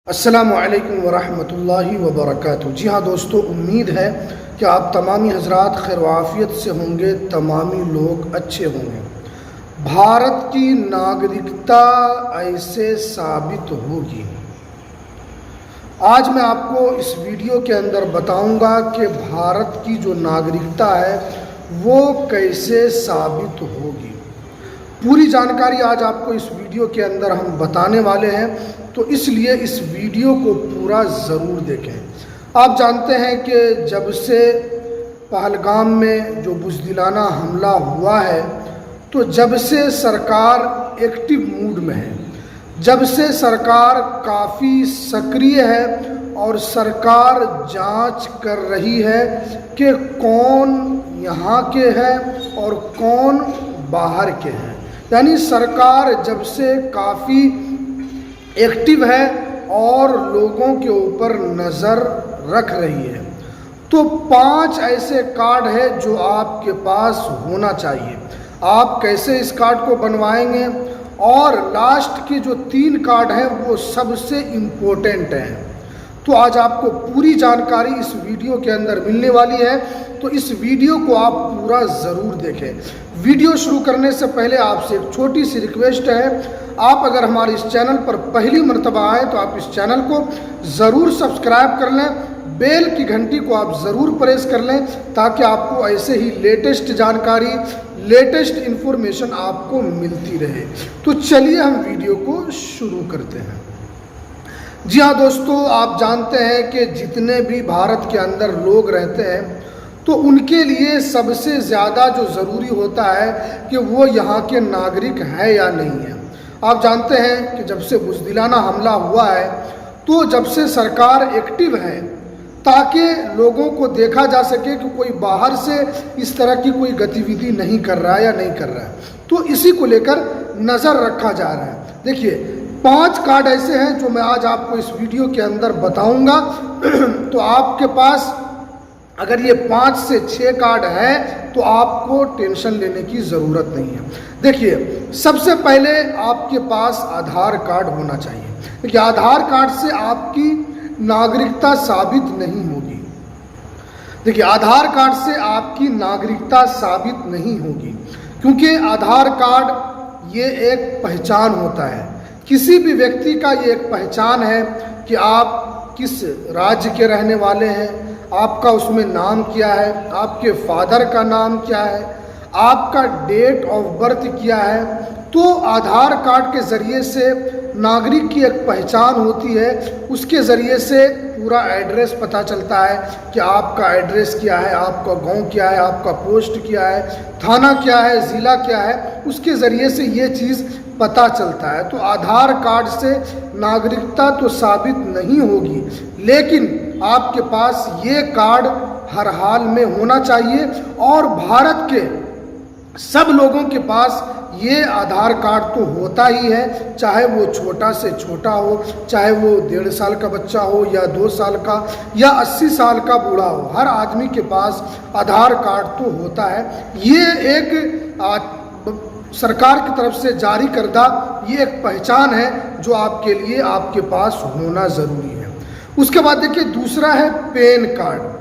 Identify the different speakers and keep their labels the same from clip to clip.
Speaker 1: अस्सलामुअलैकुम वरहमतुल्लाहि वबरकातुहू। जी हाँ दोस्तों, उम्मीद है कि आप तमामी हजरात खैर वाफियत से होंगे, तमामी लोग अच्छे होंगे। भारत की नागरिकता ऐसे साबित होगी। आज मैं आपको इस वीडियो के अंदर बताऊंगा कि भारत की जो नागरिकता है वो कैसे साबित होगी। पूरी जानकारी आज आपको इस वीडियो के अंदर हम बताने वाले हैं, तो इसलिए इस वीडियो को पूरा ज़रूर देखें। आप जानते हैं कि जब से पहलगाम में जो बुज़दिलाना हमला हुआ है, तो जब से सरकार एक्टिव मूड में है, जब से सरकार काफ़ी सक्रिय है और सरकार जांच कर रही है कि कौन यहाँ के हैं और कौन बाहर के हैं। यानी सरकार जब से काफ़ी एक्टिव है और लोगों के ऊपर नज़र रख रही है, तो 5 ऐसे कार्ड है जो आपके पास होना चाहिए। आप कैसे इस कार्ड को बनवाएंगे, और लास्ट के जो 3 कार्ड हैं वो सबसे इम्पोर्टेंट हैं। तो आज आपको पूरी जानकारी इस वीडियो के अंदर मिलने वाली है, तो इस वीडियो को आप पूरा ज़रूर देखें। वीडियो शुरू करने से पहले आपसे एक छोटी सी रिक्वेस्ट है, आप अगर हमारे इस चैनल पर पहली मर्तबा आए तो आप इस चैनल को ज़रूर सब्सक्राइब कर लें, बेल की घंटी को आप ज़रूर प्रेस कर लें, ताकि आपको ऐसे ही लेटेस्ट जानकारी, लेटेस्ट इन्फॉर्मेशन आपको मिलती रहे। तो चलिए हम वीडियो को शुरू करते हैं। जी हाँ दोस्तों, आप जानते हैं कि जितने भी भारत के अंदर लोग रहते हैं, तो उनके लिए सबसे ज़्यादा जो ज़रूरी होता है कि वो यहाँ के नागरिक है या नहीं है। आप जानते हैं कि जब से बुज़दिलाना हमला हुआ है, तो जब से सरकार एक्टिव है, ताकि लोगों को देखा जा सके कि कोई बाहर से इस तरह की कोई गतिविधि नहीं कर रहा है या नहीं कर रहा है, तो इसी को लेकर नज़र रखा जा रहा है। देखिए, 5 कार्ड ऐसे हैं जो मैं आज आपको इस वीडियो के अंदर बताऊंगा। तो आपके पास अगर ये 5 से 6 कार्ड है तो आपको टेंशन लेने की ज़रूरत नहीं है। देखिए, सबसे पहले आपके पास आधार कार्ड होना चाहिए। देखिए, आधार कार्ड से आपकी नागरिकता साबित नहीं होगी। देखिए, आधार कार्ड से आपकी नागरिकता साबित नहीं होगी, क्योंकि आधार कार्ड ये एक पहचान होता है। किसी भी व्यक्ति का ये एक पहचान है कि आप किस राज्य के रहने वाले हैं, आपका उसमें नाम क्या है, आपके फादर का नाम क्या है, आपका डेट ऑफ बर्थ क्या है। तो आधार कार्ड के ज़रिए से नागरिक की एक पहचान होती है, उसके ज़रिए से पूरा एड्रेस पता चलता है कि आपका एड्रेस क्या है, आपका गांव क्या है, आपका पोस्ट क्या है, थाना क्या है, ज़िला क्या है, उसके ज़रिए से ये चीज़ पता चलता है। तो आधार कार्ड से नागरिकता तो साबित नहीं होगी, लेकिन आपके पास ये कार्ड हर हाल में होना चाहिए। और भारत के सब लोगों के पास ये आधार कार्ड तो होता ही है, चाहे वो छोटा से छोटा हो, चाहे वो 1.5 साल का बच्चा हो या 2 साल का या 80 साल का बूढ़ा हो, हर आदमी के पास आधार कार्ड तो होता है। ये एक सरकार की तरफ से जारी करदा ये एक पहचान है जो आपके लिए आपके पास होना ज़रूरी है। उसके बाद देखिए, दूसरा है पैन कार्ड।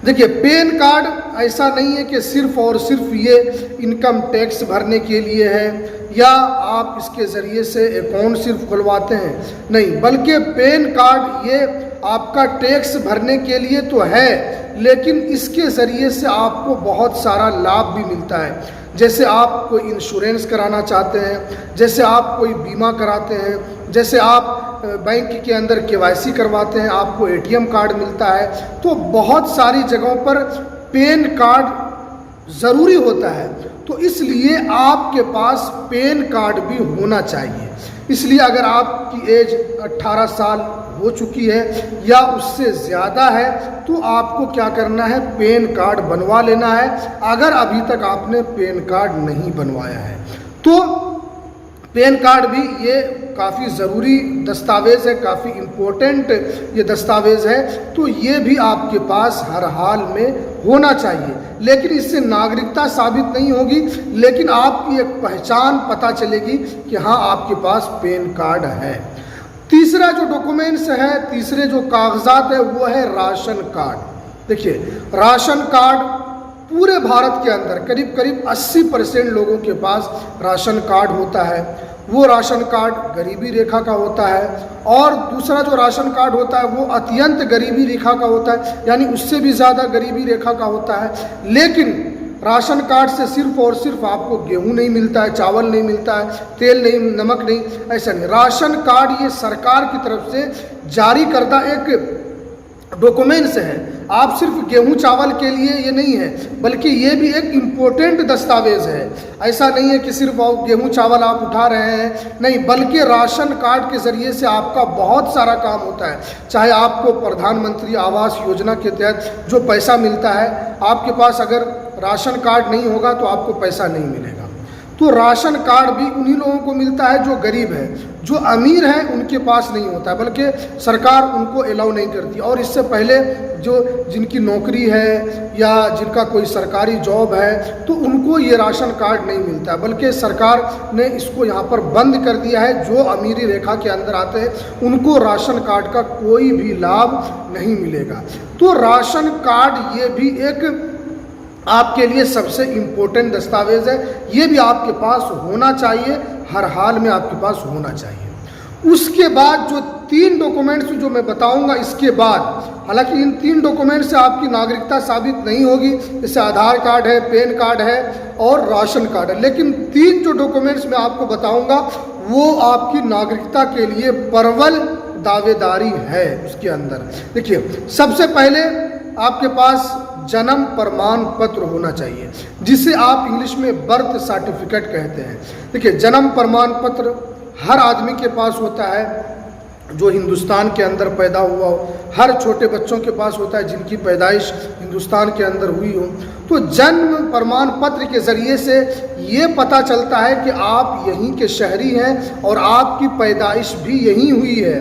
Speaker 1: देखिए, पैन कार्ड ऐसा नहीं है कि सिर्फ और सिर्फ ये इनकम टैक्स भरने के लिए है या आप इसके ज़रिए से अकाउंट सिर्फ खुलवाते हैं, नहीं, बल्कि पैन कार्ड ये आपका टैक्स भरने के लिए तो है, लेकिन इसके ज़रिए से आपको बहुत सारा लाभ भी मिलता है। जैसे आप कोई इंश्योरेंस कराना चाहते हैं, जैसे आप कोई बीमा कराते हैं, जैसे आप बैंक के अंदर केवाईसी करवाते हैं, आपको एटीएम कार्ड मिलता है। तो बहुत सारी जगहों पर पैन कार्ड ज़रूरी होता है, तो इसलिए आपके पास पैन कार्ड भी होना चाहिए। इसलिए अगर आपकी एज 18 साल हो चुकी है या उससे ज़्यादा है, तो आपको क्या करना है, पैन कार्ड बनवा लेना है, अगर अभी तक आपने पैन कार्ड नहीं बनवाया है। तो पैन कार्ड भी ये काफ़ी ज़रूरी दस्तावेज़ है, काफ़ी इम्पोर्टेंट ये दस्तावेज़ है, तो ये भी आपके पास हर हाल में होना चाहिए। लेकिन इससे नागरिकता साबित नहीं होगी, लेकिन आपकी एक पहचान पता चलेगी कि हाँ, आपके पास पैन कार्ड है। तीसरा जो डॉक्यूमेंट्स है, तीसरे जो कागजात है वो है राशन कार्ड। देखिए, राशन कार्ड पूरे भारत के अंदर करीब करीब 80% लोगों के पास राशन कार्ड होता है। वो राशन कार्ड गरीबी रेखा का होता है, और दूसरा जो राशन कार्ड होता है वो अत्यंत गरीबी रेखा का होता है, यानी उससे भी ज़्यादा गरीबी रेखा का होता है। लेकिन राशन कार्ड से सिर्फ और सिर्फ आपको गेहूं नहीं मिलता है, चावल नहीं मिलता है, तेल नहीं, नमक नहीं, ऐसा नहीं। राशन कार्ड ये सरकार की तरफ से जारी करदा एक डॉक्यूमेंट्स है। आप सिर्फ गेहूं चावल के लिए ये नहीं है, बल्कि ये भी एक इम्पोर्टेंट दस्तावेज है। ऐसा नहीं है कि सिर्फ गेहूं चावल आप उठा रहे हैं, नहीं, बल्कि राशन कार्ड के ज़रिए से आपका बहुत सारा काम होता है। चाहे आपको प्रधानमंत्री आवास योजना के तहत जो पैसा मिलता है, आपके पास अगर राशन कार्ड नहीं होगा तो आपको पैसा नहीं मिलेगा। तो राशन कार्ड भी उन्हीं लोगों को मिलता है जो गरीब है। जो अमीर है उनके पास नहीं होता है, बल्कि सरकार उनको अलाउ नहीं करती। और इससे पहले जो जिनकी नौकरी है या जिनका कोई सरकारी जॉब है, तो उनको ये राशन कार्ड नहीं मिलता है, बल्कि सरकार ने इसको यहाँ पर बंद कर दिया है। जो अमीरी रेखा के अंदर आते हैं उनको राशन कार्ड का कोई भी लाभ नहीं मिलेगा। तो राशन कार्ड ये भी एक आपके लिए सबसे इम्पोर्टेंट दस्तावेज है। ये भी आपके पास होना चाहिए, हर हाल में आपके पास होना चाहिए। उसके बाद जो 3 डॉक्यूमेंट्स जो मैं बताऊंगा, इसके बाद, हालांकि इन 3 डॉक्यूमेंट से आपकी नागरिकता साबित नहीं होगी, जैसे आधार कार्ड है, पैन कार्ड है और राशन कार्ड है, लेकिन 3 जो डॉक्यूमेंट्स मैं आपको बताऊंगा वो आपकी नागरिकता के लिए प्रबल दावेदारी है उसके अंदर। देखिए, सबसे पहले आपके पास जन्म प्रमाण पत्र होना चाहिए, जिसे आप इंग्लिश में बर्थ सर्टिफिकेट कहते हैं। देखिए, जन्म प्रमाण पत्र हर आदमी के पास होता है जो हिंदुस्तान के अंदर पैदा हुआ हो। हर छोटे बच्चों के पास होता है जिनकी पैदाइश हिंदुस्तान के अंदर हुई हो। तो जन्म प्रमाण पत्र के ज़रिए से ये पता चलता है कि आप यहीं के शहरी हैं और आपकी पैदाइश भी यहीं हुई है।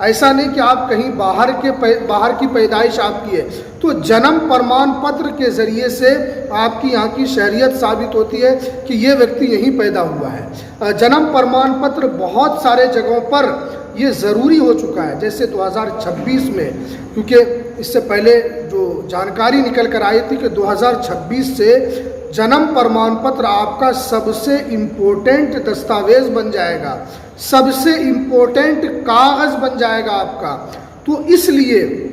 Speaker 1: ऐसा नहीं कि आप कहीं बाहर की पैदाइश आपकी है। तो जन्म प्रमाण पत्र के ज़रिए से आपकी यहाँ की शहरियत साबित होती है कि ये व्यक्ति यहीं पैदा हुआ है। जन्म प्रमाण पत्र बहुत सारे जगहों पर ये ज़रूरी हो चुका है, जैसे 2026 में, क्योंकि इससे पहले जो जानकारी निकल कर आई थी कि 2026 से जन्म प्रमाण पत्र आपका सबसे इम्पोर्टेंट दस्तावेज बन जाएगा, सबसे इम्पोर्टेंट कागज़ बन जाएगा आपका। तो इसलिए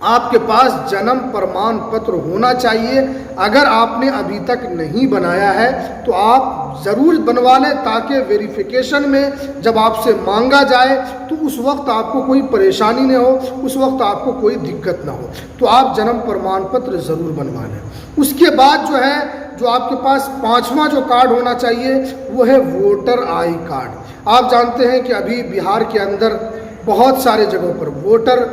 Speaker 1: आपके पास जन्म प्रमाण पत्र होना चाहिए। अगर आपने अभी तक नहीं बनाया है तो आप ज़रूर बनवा लें, ताकि वेरिफिकेशन में जब आपसे मांगा जाए तो उस वक्त आपको कोई परेशानी न हो, उस वक्त आपको कोई दिक्कत ना हो। तो आप जन्म प्रमाण पत्र ज़रूर बनवा लें। उसके बाद जो है, जो आपके पास 5वां जो कार्ड होना चाहिए वो है वोटर आई कार्ड। आप जानते हैं कि अभी बिहार के अंदर बहुत सारे जगहों पर वोटर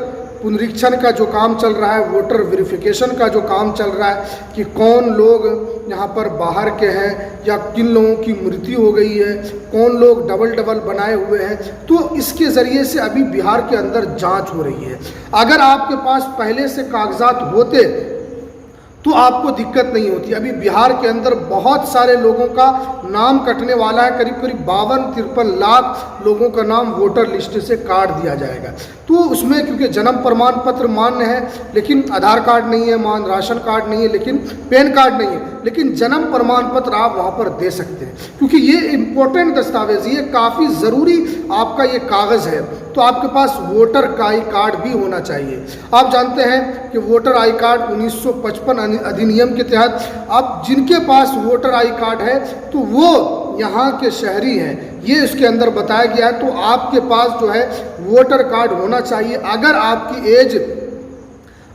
Speaker 1: पुनरीक्षण का जो काम चल रहा है, वोटर वेरिफिकेशन का जो काम चल रहा है कि कौन लोग यहाँ पर बाहर के हैं या किन लोगों की मृत्यु हो गई है, कौन लोग डबल बनाए हुए हैं। तो इसके ज़रिए से अभी बिहार के अंदर जांच हो रही है। अगर आपके पास पहले से कागजात होते तो आपको दिक्कत नहीं होती। अभी बिहार के अंदर बहुत सारे लोगों का नाम कटने वाला है, करीब करीब 52-53 लाख लोगों का नाम वोटर लिस्ट से काट दिया जाएगा। तो उसमें क्योंकि जन्म प्रमाण पत्र मान्य है लेकिन आधार कार्ड नहीं है मान्य, राशन कार्ड नहीं है लेकिन पैन कार्ड नहीं है, लेकिन जन्म प्रमाण पत्र आप वहाँ पर दे सकते हैं, क्योंकि ये इम्पोर्टेंट दस्तावेज, ये काफ़ी ज़रूरी आपका ये कागज़ है। तो आपके पास वोटर आई कार्ड भी होना चाहिए। आप जानते हैं कि वोटर आई कार्ड 1955 अधिनियम के तहत अब जिनके पास वोटर आई कार्ड है तो वो यहाँ के शहरी हैं, ये इसके अंदर बताया गया है। तो आपके पास जो है वोटर कार्ड होना चाहिए। अगर आपकी एज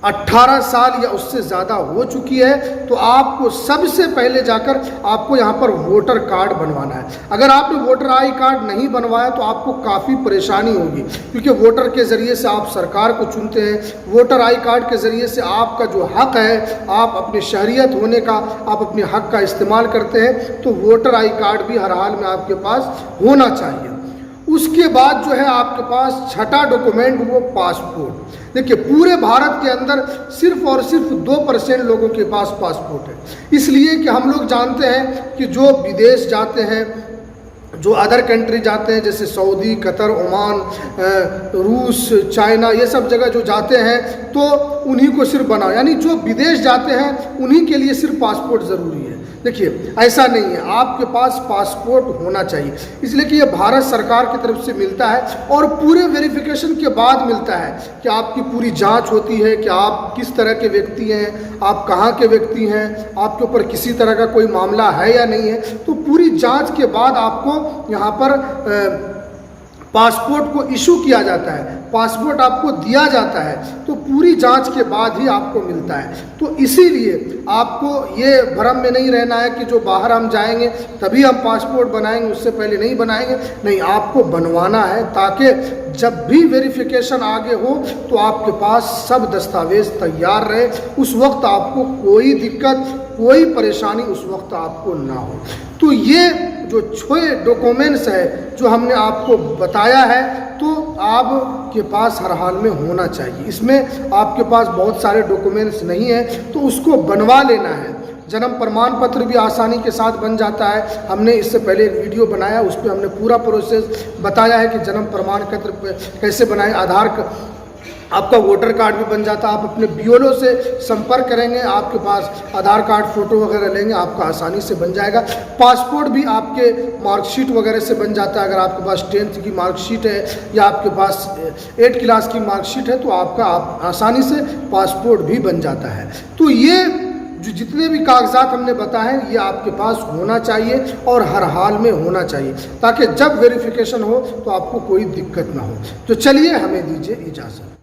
Speaker 1: 18 साल या उससे ज़्यादा हो चुकी है तो आपको सबसे पहले जाकर आपको यहाँ पर वोटर कार्ड बनवाना है। अगर आपने वोटर आई कार्ड नहीं बनवाया तो आपको काफ़ी परेशानी होगी, क्योंकि वोटर के ज़रिए से आप सरकार को चुनते हैं। वोटर आई कार्ड के ज़रिए से आपका जो हक़ है, आप अपनी शहरियत होने का, आप अपने हक़ का इस्तेमाल करते हैं। तो वोटर आई कार्ड भी हर हाल में आपके पास होना चाहिए। उसके बाद जो है आपके पास 6ठा डॉक्यूमेंट वो पासपोर्ट। देखिए, पूरे भारत के अंदर सिर्फ और सिर्फ 2% लोगों के पास पासपोर्ट है, इसलिए कि हम लोग जानते हैं कि जो विदेश जाते हैं जो अदर कंट्री जाते हैं जैसे सऊदी, कतर, ओमान, रूस, चाइना, ये सब जगह जो जाते हैं तो उन्हीं को सिर्फ बनाओ, यानी जो विदेश जाते हैं उन्हीं के लिए सिर्फ पासपोर्ट ज़रूरी है। देखिए ऐसा नहीं है, आपके पास पासपोर्ट होना चाहिए, इसलिए कि ये भारत सरकार की तरफ से मिलता है और पूरे वेरिफिकेशन के बाद मिलता है कि आपकी पूरी जांच होती है कि आप किस तरह के व्यक्ति हैं, आप कहाँ के व्यक्ति हैं, आपके ऊपर किसी तरह का कोई मामला है या नहीं है। तो पूरी जांच के बाद आपको यहाँ पर पासपोर्ट को इशू किया जाता है, पासपोर्ट आपको दिया जाता है, तो पूरी जांच के बाद ही आपको मिलता है। तो इसीलिए आपको ये भ्रम में नहीं रहना है कि जो बाहर हम जाएंगे तभी हम पासपोर्ट बनाएंगे, उससे पहले नहीं बनाएंगे। नहीं, आपको बनवाना है ताकि जब भी वेरिफिकेशन आगे हो तो आपके पास सब दस्तावेज तैयार रहे, उस वक्त आपको कोई दिक्कत, कोई परेशानी उस वक्त आपको ना हो। तो ये जो 6 डॉक्यूमेंट्स है जो हमने आपको बताया है, तो आपके पास हर हाल में होना चाहिए। इसमें आपके पास बहुत सारे डॉक्यूमेंट्स नहीं है तो उसको बनवा लेना है। जन्म प्रमाण पत्र भी आसानी के साथ बन जाता है। हमने इससे पहले एक वीडियो बनाया, उस पर हमने पूरा प्रोसेस बताया है कि जन्म प्रमाण पत्र कैसे बनाएं। आपका वोटर कार्ड भी बन जाता है। आप अपने BLO से संपर्क करेंगे, आपके पास आधार कार्ड, फ़ोटो वगैरह लेंगे, आपका आसानी से बन जाएगा। पासपोर्ट भी आपके मार्कशीट वगैरह से बन जाता है। अगर आपके पास 10th की मार्कशीट है या आपके पास 8th क्लास की मार्कशीट है तो आपका आसानी से पासपोर्ट भी बन जाता है। तो ये जो जितने भी कागजात हमने बताए ये आपके पास होना चाहिए और हर हाल में होना चाहिए, ताकि जब वेरिफिकेशन हो तो आपको कोई दिक्कत ना हो। तो चलिए, हमें दीजिए इजाज़त।